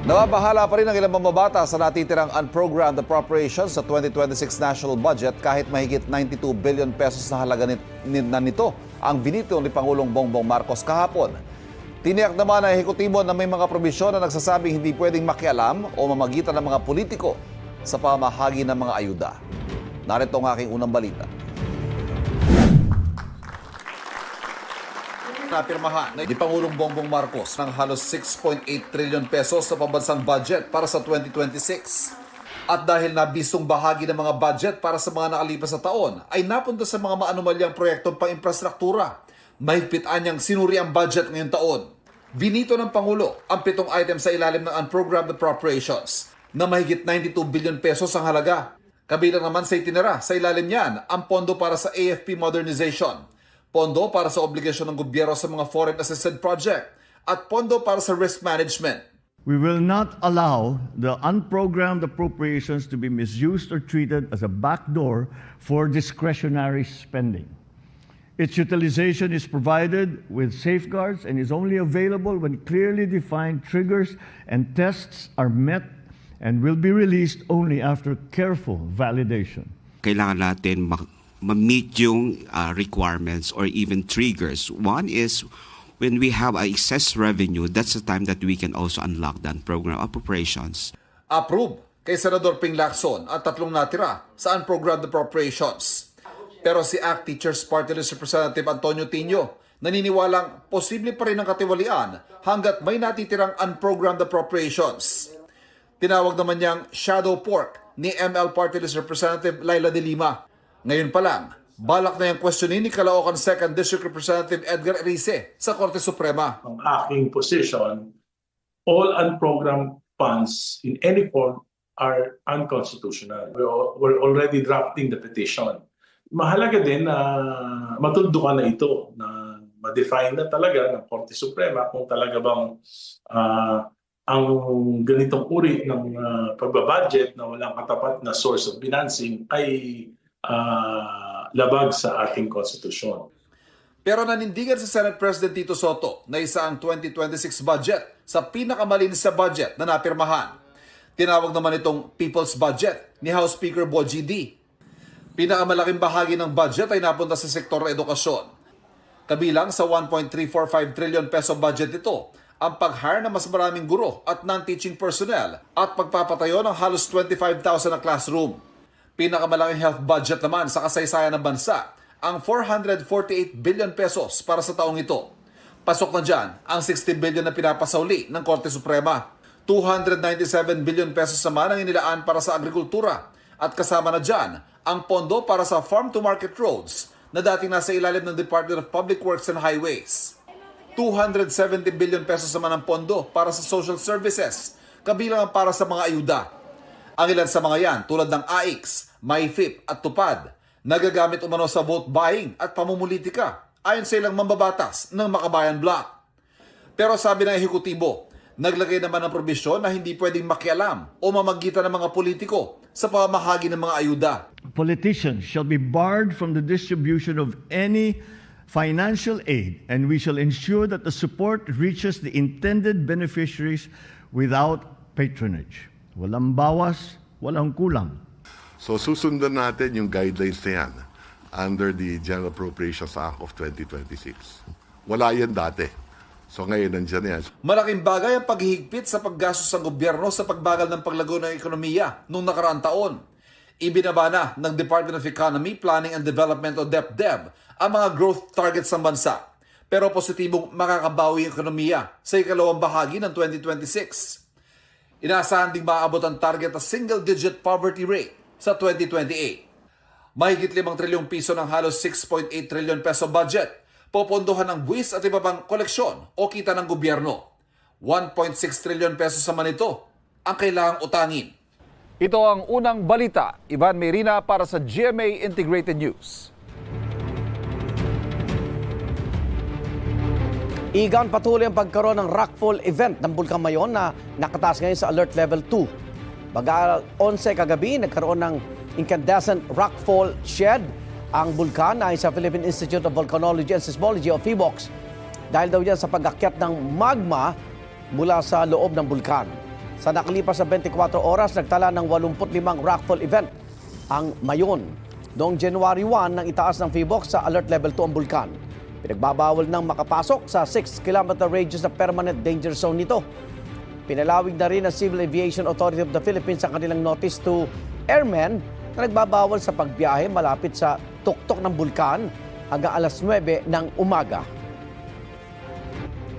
Nababahala pa rin ang ilang mamabata sa natitirang unprogrammed appropriations sa 2026 national budget kahit mahigit 92 billion pesos na halaga nito ang binito ni Pangulong Bongbong Marcos kahapon. Tiniyak naman ng ehekutibo na may mga probisyon na nagsasabing hindi pwedeng makialam o mamagitan ng mga politiko sa pamahagi ng mga ayuda. Narito ang aking unang balita. Napirmahan ni Pangulong Bongbong Marcos ng halos 6.8 trillion pesos sa pambansang budget para sa 2026. At dahil nabisong bahagi ng mga budget para sa mga nakalipas na taon ay napunta sa mga maanumalyang proyektong pang-infrastruktura. Mahigpitan niyang sinuri ang budget ngayong taon. Binito ng Pangulo ang 7 items sa ilalim ng unprogrammed appropriations na mahigit 92 billion pesos ang halaga. Kabilang naman sa itinera sa ilalim niyan ang pondo para sa AFP modernization, pondo para sa obligasyon ng gobyerno sa mga foreign assisted project, at pondo para sa risk management. We will not allow the unprogrammed appropriations to be misused or treated as a backdoor for discretionary spending. Its utilization is provided with safeguards and is only available when clearly defined triggers and tests are met and will be released only after careful validation. Kailangan natin ma-meet yung requirements or even triggers. One is when we have excess revenue, that's the time that we can also unlock that program appropriations. Approve kay Senador Ping Lacson at 3 natira sa unprogrammed appropriations. Pero si ACT Teachers Party List Representative Antonio Tino naniniwalang posible pa rin ang katiwalian hanggat may natitirang unprogrammed appropriations. Tinawag naman niyang shadow pork ni ML Party List Representative Laila de Lima. Ngayon pa lang, balak na yung questionin ni Caloocan 2nd District Representative Edgar Erice sa Korte Suprema. Ang aking position, all unprogrammed funds in any form are unconstitutional. We're already drafting the petition. Mahalaga din na matuldukan na ito, na ma-define na talaga ng Korte Suprema kung talaga bang ang ganitong uri ng pagbabudget na walang katapat na source of financing ay labag sa ating konstitusyon. Pero nanindigan sa Senate President Tito Soto na isa ang 2026 budget sa pinakamalinis sa budget na napirmahan. Tinawag naman itong People's Budget ni House Speaker Bogie D. Pinakamalaking bahagi ng budget ay napunta sa sektor ng edukasyon. Kabilang sa 1.345 trillion peso budget ito, ang pag-hire ng mas maraming guro at non-teaching personnel at pagpapatayo ng halos 25,000 na classroom. Pinakamalaking health budget naman sa kasaysayan ng bansa, ang 448 billion pesos para sa taong ito. Pasok na dyan ang 60 billion na pinapasauli ng Korte Suprema. 297 billion pesos naman ang inilaan para sa agrikultura at kasama na dyan ang pondo para sa farm-to-market roads na dating nasa ilalim ng Department of Public Works and Highways. 270 billion pesos naman ang pondo para sa social services, kabilang ang para sa mga ayuda. Ang ilan sa mga yan, tulad ng AIX, MyFIP at TUPAD, nagagamit umano sa vote buying at pamumulitika ayon sa ilang mambabatas ng Makabayan Bloc. Pero sabi ng ehekutibo, naglagay naman ng probisyon na hindi pwedeng makialam o mamagitan ng mga politiko sa pamahagi ng mga ayuda. Politicians shall be barred from the distribution of any financial aid, and we shall ensure that the support reaches the intended beneficiaries without patronage. Walang bawas, walang kulang. So susundan natin yung guidelines na yan under the General Appropriations Act of 2026. Wala yan dati. So ngayon nandiyan yan. Malaking bagay ang paghihigpit sa paggastos ng gobyerno sa pagbagal ng paglago ng ekonomiya noong nakaraang taon. Ibinaba na ng Department of Economy, Planning and Development o DepDev ang mga growth targets ng bansa. Pero positibong makakabawi ang ekonomiya sa ikalawang bahagi ng 2026. Inaasahan ding maabot ang target na single-digit poverty rate sa 2028. Mahigit 5 trilyong piso ng halos 6.8 trillion peso budget popondohan ng buwis at iba pang koleksyon o kita ng gobyerno. 1.6 trillion pesos naman ito ang kailangang utangin. Ito ang unang balita. Ivan Merina para sa GMA Integrated News. Igan, patuloy ang pagkaroon ng rockfall event ng Bulkan Mayon na nakataas ngayon sa Alert Level 2. Mag-11 kagabi, nagkaroon ng incandescent rockfall shed ang bulkan ay sa Philippine Institute of Volcanology and Seismology o PHIVOLCS dahil daw yan sa pag-akyat ng magma mula sa loob ng bulkan. Sa nakalipas na 24 oras, nagtala ng 85 rockfall event ang Mayon. Noong January 1, nang itaas ng PHIVOLCS sa Alert Level 2 ang bulkan. Pinagbabawal nang makapasok sa 6-kilometer radius na permanent danger zone nito. Pinalawig na rin ng Civil Aviation Authority of the Philippines ang kanilang notice to airmen na nagbabawal sa pagbiyahe malapit sa tuktok ng bulkan hanggang alas 9 ng umaga.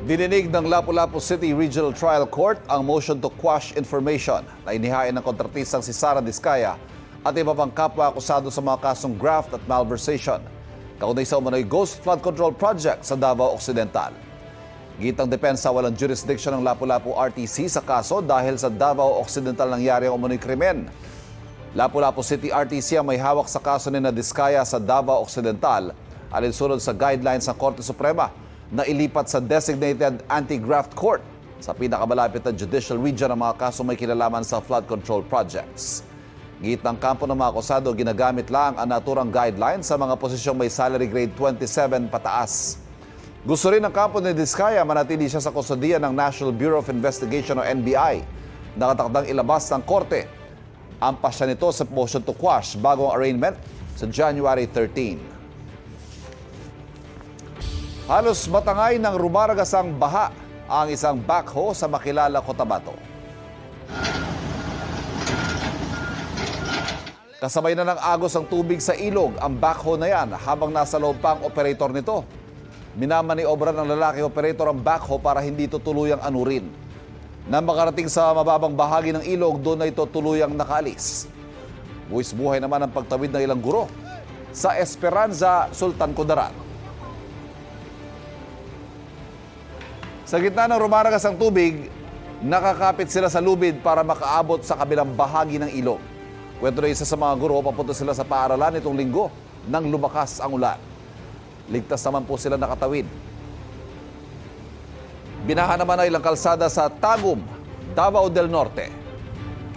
Dininig ng Lapu-Lapu City Regional Trial Court ang motion to quash information na inihain ng kontratistang si Sara Diskaya at iba pang kapwa akusado sa mga kasong graft at malversation. Kaunay sa umano'y Ghost Flood Control Project sa Davao Occidental. Gitang depensa, walang jurisdiction ng Lapu-Lapu RTC sa kaso dahil sa Davao Occidental nangyari ang umano'y krimen. Lapu-Lapu City RTC ang may hawak sa kaso ni Diskaya sa Davao Occidental alinsunod sa guidelines ng Korte Suprema na ilipat sa designated anti-graft court sa pinakamalapit na judicial region ang mga kaso may kinalaman sa flood control projects. Gitang kampo ng mga akusado, ginagamit lang ang naturang guidelines sa mga posisyong may salary grade 27 pataas. Gusto rin ng kampo ni Diskaya manatili siya sa kustodiya ng National Bureau of Investigation o NBI. Nakatakdang ilabas ng korte ang pasya nito sa motion to quash bagong arraignment sa January 13. Halos matangay ng rumaragasang baha ang isang backhoe sa Makilala, Cotabato. Kasabay na ng agos ang tubig sa ilog ang backhoe na yan habang nasa loob pa ang operator nito. Minamaniobra ng lalaki operator ang backhoe para hindi ito tuluyang anurin. Nang makarating sa mababang bahagi ng ilog, doon na ito tuluyang nakaalis. Buwis buhay naman ang pagtawid ng ilang guro sa Esperanza, Sultan Kudarat. Sa gitna ng rumaragas ang tubig, nakakapit sila sa lubid para makaabot sa kabilang bahagi ng ilog. Kwento na isa sa mga guro, papunta sila sa paaralan itong linggo nang lumakas ang ulan. Ligtas naman po sila nakatawid. Binaha naman ang ilang kalsada sa Tagum, Davao del Norte.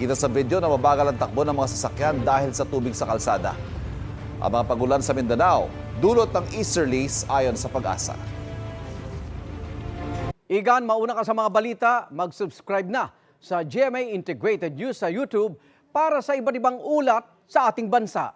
Kita sa video na mabagal ang takbo ng mga sasakyan dahil sa tubig sa kalsada. Ang mga pagulan sa Mindanao, dulot ng easterlies ayon sa Pag-asa. Igan, mauna ka sa mga balita, mag-subscribe na sa GMA Integrated News sa YouTube para sa iba't ibang ulat sa ating bansa.